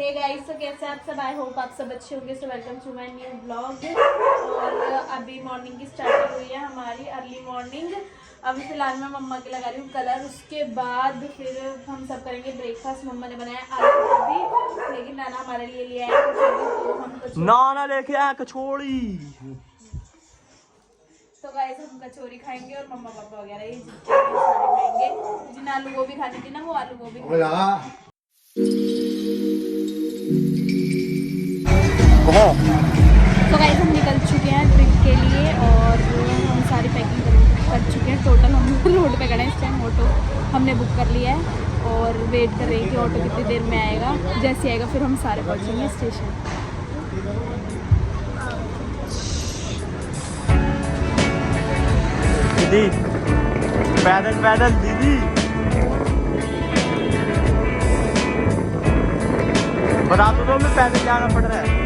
Hey guys, तो कैसे आप सब? आई होप आप सब अच्छे होंगे। So welcome to my new blog. और अभी मॉर्निंग की स्टार्टिंग हुई है हमारी, अर्ली मॉर्निंग। अभी फिलहाल मैं मम्मा के लगा रही हूँ कलर, उसके बाद फिर हम सब करेंगे ब्रेकफास्ट। मम्मा ने बनाया आलू गोभी, लेकिन नाना हमारे लिए ले आया कचौड़ी, तो हम नाना लेके आया कचौड़ी। तो गाइस हम कचौरी खाएंगे और मम्मा पापा वगैरह ये सारे खाएंगे। जिन आलू गोभी खानी थी ना, वो आलू गोभी खाएंगे। तो गाइस हम निकल चुके हैं ट्रिप के लिए और हम सारी पैकिंग कर चुके हैं। टोटल हम रोड पे खड़े हैं इस टाइम। ऑटो हमने बुक कर लिया है और वेट कर रहे हैं कि ऑटो कितनी देर में आएगा। जैसे आएगा फिर हम सारे पहुंचेंगे स्टेशन। दीदी पैदल पैदल दीदी, बता दो मैं पैदल जाना पड़ रहा है।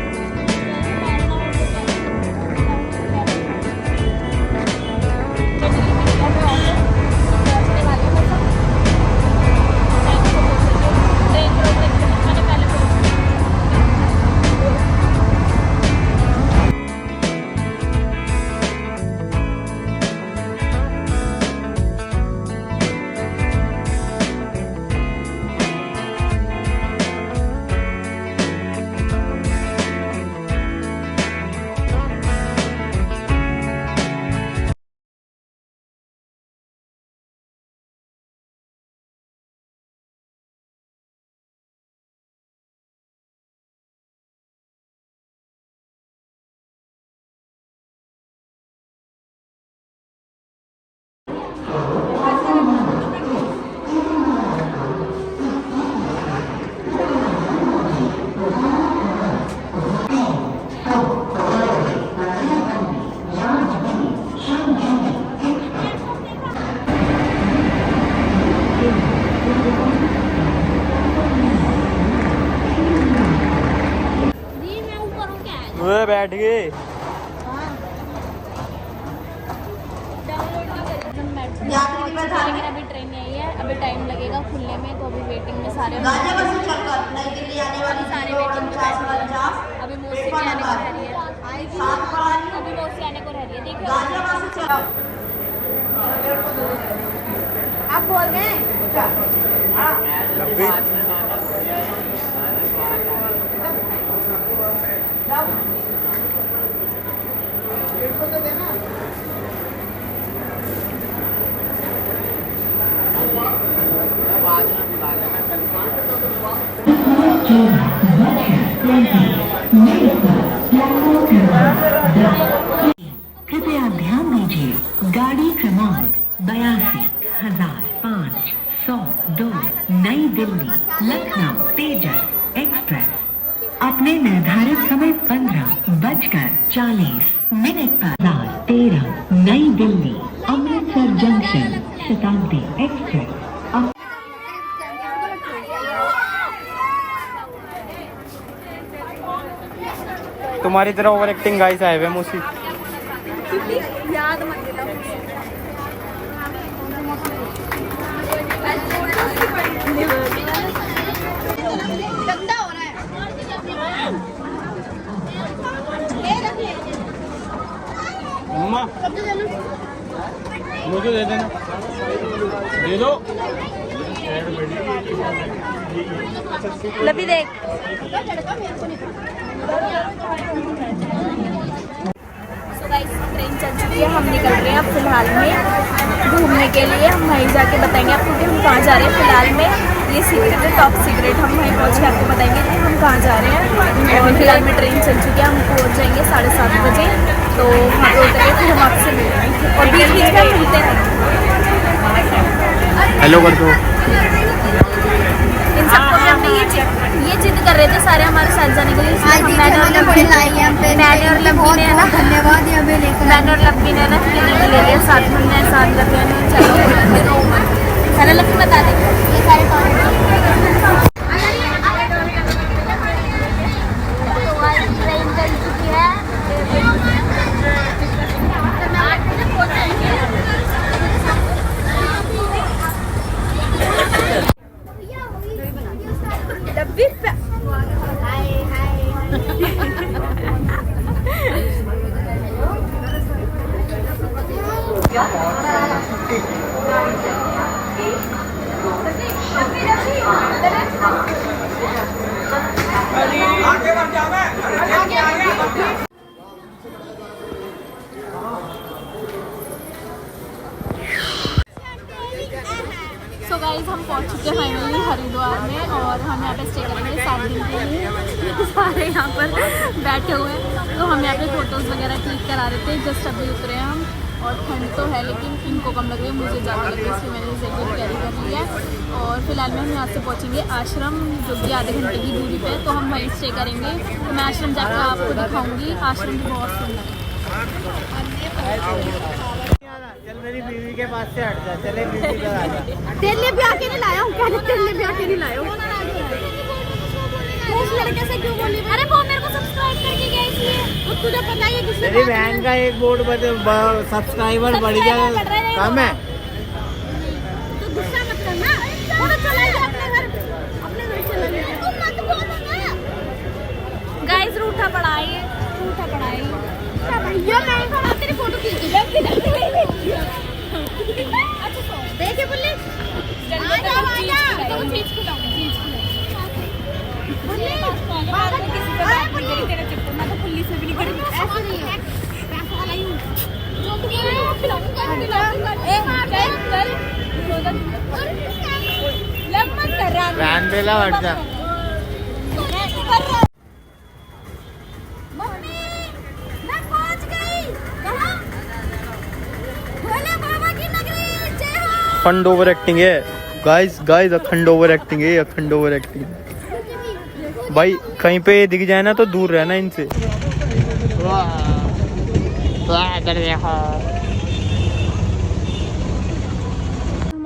वे बैठ गए। लेकिन अभी ट्रेन नहीं आई है, अभी टाइम लगेगा खुलने में, तो अभी वेटिंग में सारे वेटिंग में बैठे हैं। अभी मोसी भी आने को रह रही है, अभी मोसी आने को रह रही है। देखिए आप बोल रहे हैं कृपया ध्यान दीजिए, गाड़ी क्रमांक 82,502 नई दिल्ली लखनऊ तेजस एक्सप्रेस अपने निर्धारित समय 15:40 पर 13 नई दिल्ली अमृतसर जंक्शन शताब्दी एक्सप्रेस। तुम्हारी तरह ओवर एक्टिंग गाइस आए हुए मुझसे। याद मत दिलाओ। गंदा हो रहा है। मम्मा मुझे दे देना, दे दो। लभी देख। ट्रेन चल चुकी है, हम निकल रहे हैं अब फिलहाल में घूमने के लिए। हम वहीं जाके बताएंगे आपको कि हम कहाँ जा रहे हैं। फिलहाल में ये सीक्रेट है, टॉप सीक्रेट। हम वहीं पहुँच के आपको बताएंगे कि हम कहाँ जा रहे हैं। और फिलहाल में ट्रेन चल चुकी है, हम पहुँच जाएंगे 7:30 बजे। तो वहाँ पे उतरे फिर हम आपसे मिलेंगे और बीच बीच में मिलते हैं। हेलो कर दो। इन सबको भी हमने ये जिद कर रहे थे सारे हमारे साथ जाने के लिए। मैंने और लब्बी ने है ना, धन्यवाद। मैंने और लब्बी ने ना ले लिया साथ में, साथ लब्बी ने। चलो है ना लब्बी, बता देंगे ये सारे ट्रेन चल चुकी है। लब्बी सो गाइस हम पहुंच चुके हैं फाइनली हरिद्वार में और हम यहाँ पे स्टे करेंगे 7 दिन के लिए। सारे यहाँ पर बैठे हुए हैं तो हम यहाँ पे फोटोज़ वगैरह क्लिक करा रहे थे। जस्ट अभी उतरे हैं हम और ठंड तो है लेकिन इनको कम लग रही है, मुझे ज़्यादा लग रही है, इसलिए मैंने जैकेट कैरी कर लिया है। और फिलहाल में हम यहाँ से पहुँचेंगे आश्रम जो कि आधे घंटे की दूरी पे, तो हम वहीं स्टे करेंगे। तो मैं आश्रम जाकर आपको दिखाऊँगी। आश्रम भी बहुत सुंदर है। चल मेरी बीवी के पास से हट जा, चले बीवी का आ जा। तेरे लिए भी आके नहीं लाया हूँ, क्या तेरे लिए भी आके नहीं लाया हूँ। उस लड़के से क्यों बोली? अरे वो मेरे को सब्सक्राइब करके गया इसलिए। और तुझे पता है किसने? मेरी बहन का एक बोर्ड सब्सक्राइबर बढ़ गया, कम है। तो गुस्सा मत करना। वो तो चला गया अपने घर चला गया। तुम मत बोलो ना। गाइस रूठा पड़ा है, रूठा पड़ा है। क्या भैया मैं खड़ा तेरी फोटो खींच ली। अच्छा सो देखिए बुल्ली आ जा तो चीज खिलाऊंगी, चीज खिलाऊंगी। बुल्ली बाबा किसी पे बात नहीं करी तेरे चक्कर में, तो पुल्ली से भी नहीं करी। ऐसे नहीं है पैसा वाला ही जो तू खिलाऊंगा चल लग मत कर रहा वैन पे ला हट जा। अखंड ओवर एक्टिंग है गाइस, अखंड ओवर एक्टिंग है, अखंड ओवर एक्टिंग। भाई कहीं पे दिख जाए ना तो दूर रहना इनसे। हम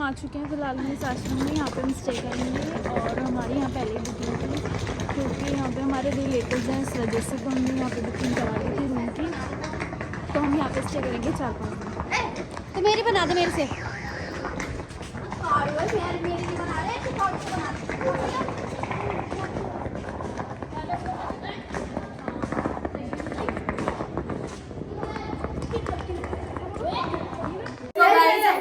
आ चुके हैं फिलहाल में इस आश्रम में। यहाँ पे हम स्टे करेंगे और हमारी यहाँ पहले बुकिंग थी क्योंकि यहाँ पे हमारे रिलेटिव्स हैं, इस वजह से तो हमने यहाँ पे बुकिंग करा ली थी रूम की। तो हम यहाँ पे स्टे करेंगे 4-5 दिन। तो मेरी बना दे मेरे से।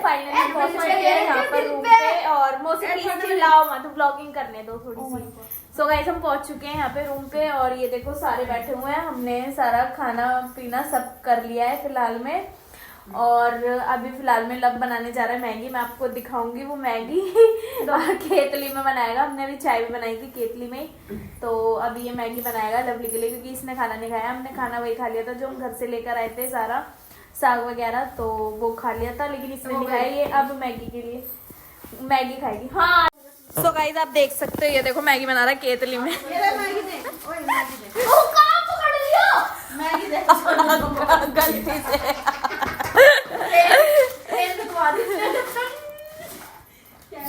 फाइनली पहुंच चुके हैं यहाँ पर रूम पे और मोस्टली प्लीज चिल्लाओ मत, व्लॉगिंग करने दो थोड़ी सी। सो गाइस हम पहुंच चुके हैं यहाँ पे रूम पे और ये देखो सारे बैठे हुए हैं। हमने सारा खाना पीना सब कर लिया है फिलहाल में और अभी फिलहाल में लब बनाने जा रहा है मैगी। मैं आपको दिखाऊंगी वो मैगी केतली में बनाएगा। हमने अभी चाय भी बनाई थी केतली में, तो अभी ये मैगी बनाएगा लवली के लिए क्योंकि इसने खाना नहीं खाया। हमने खाना वही खा लिया था जो हम घर से लेकर आए थे, सारा साग वगैरह, तो वो खा लिया था लेकिन इसने नहीं खाया। ये अब मैगी के लिए मैगी खाएगी। हाँ सो गाइस आप देख सकते हो, ये देखो मैगी बना रहा है केतली में। गलती से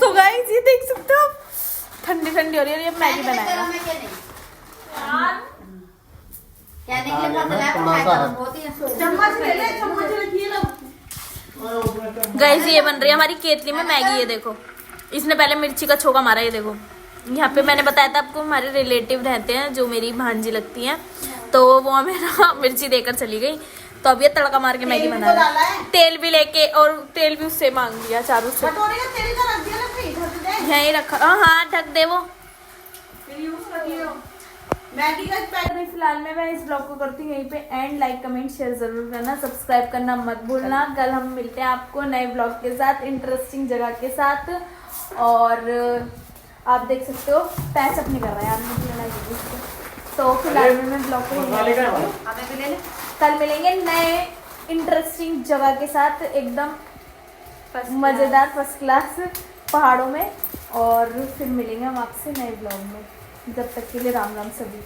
सो गाइस ये देख सकते हो आप, ठंडी ठंडी हो रही है। ये मैगी बनाएगा। गाइस ये बन रही है हमारी केतली में मैगी। ये देखो इसने पहले मिर्ची का छोका मारा। ये देखो यहाँ पे मैंने बताया था आपको हमारे रिलेटिव रहते हैं जो मेरी भांजी लगती हैं, तो वो हमें ना मिर्ची देकर चली गई। तो अब ये तड़का मार के मैगी बना रहा है। तेल भी लेके और तेल भी उससे मांग लिया चारों से। यहीं रखा। हाँ ढक दे वो मैगी का। फिलहाल में मैं इस ब्लॉग को करती हूँ यहीं पे एंड। लाइक कमेंट शेयर जरूर करना, सब्सक्राइब करना मत भूलना। कल हम मिलते हैं आपको नए ब्लॉग के साथ, इंटरेस्टिंग जगह के साथ। और आप देख सकते हो पैच अपने कर रहा है यार, मुझे लड़ाई होगी इसको। तो फिलहाल में मैं ब्लॉग को कल मिलेंगे नए इंटरेस्टिंग जगह के साथ, एकदम मजेदार फर्स्ट क्लास पहाड़ों में। और फिर मिलेंगे हम आपसे नए ब्लॉग में। जब तक के लिए राम राम सभी।